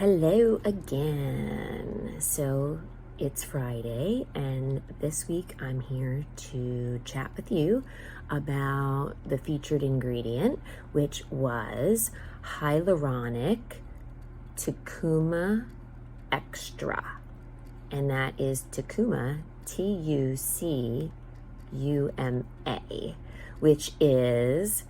Hello again. So it's Friday, and this week I'm here to chat with you about the featured ingredient, which was Hyaluronic Tucuma Extra. And that is Tucuma, Tucuma, which is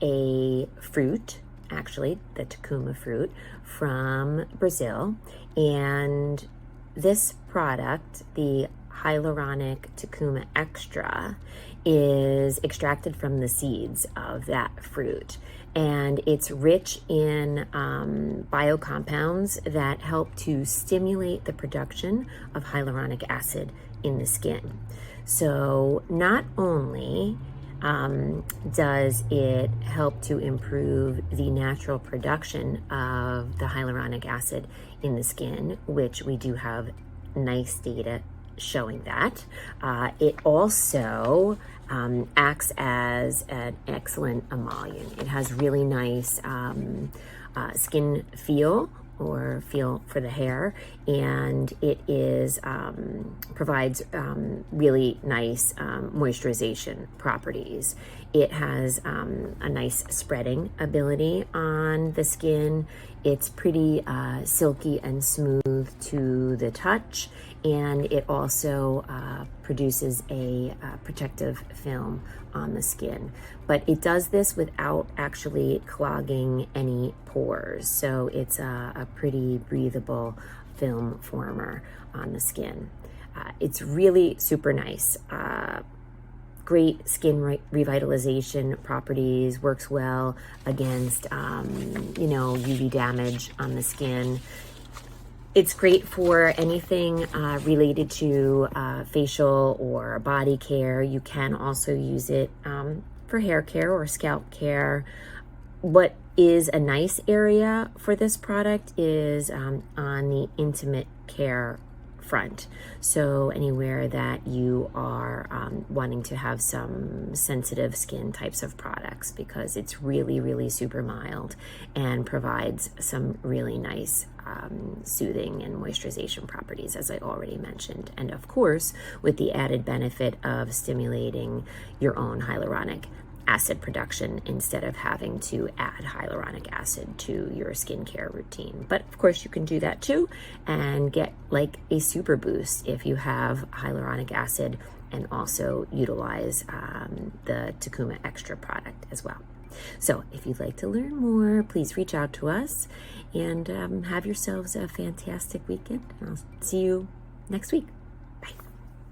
a fruit, actually the Tucuma fruit from Brazil. And this product, the Hyaluronic Tucuma Extra, is extracted from the seeds of that fruit. And it's rich in biocompounds that help to stimulate the production of hyaluronic acid in the skin. So not only does it help to improve the natural production of the hyaluronic acid in the skin, which we do have nice data showing that. It also acts as an excellent emollient. It has really nice skin feel for the hair, and it is provides really nice moisturization properties. It has a nice spreading ability on the skin. It's pretty silky and smooth to the touch, and it also produces a protective film on the skin. But it does this without actually clogging any pores, so it's a pretty breathable film former on the skin. It's really super nice. Great skin revitalization properties, works well against UV damage on the skin. It's great for anything related to facial or body care. You can also use it for hair care or scalp care. What is a nice area for this product is on the intimate care front. So anywhere that you are wanting to have some sensitive skin types of products, because it's really super mild and provides some really nice soothing and moisturization properties, as I already mentioned. And of course, with the added benefit of stimulating your own hyaluronic acid production instead of having to add hyaluronic acid to your skincare routine. But of course, you can do that too and get like a super boost if you have hyaluronic acid and also utilize the Tucuma Extra product as well. So if you'd like to learn more, please reach out to us, and have yourselves a fantastic weekend. I'll see you next week.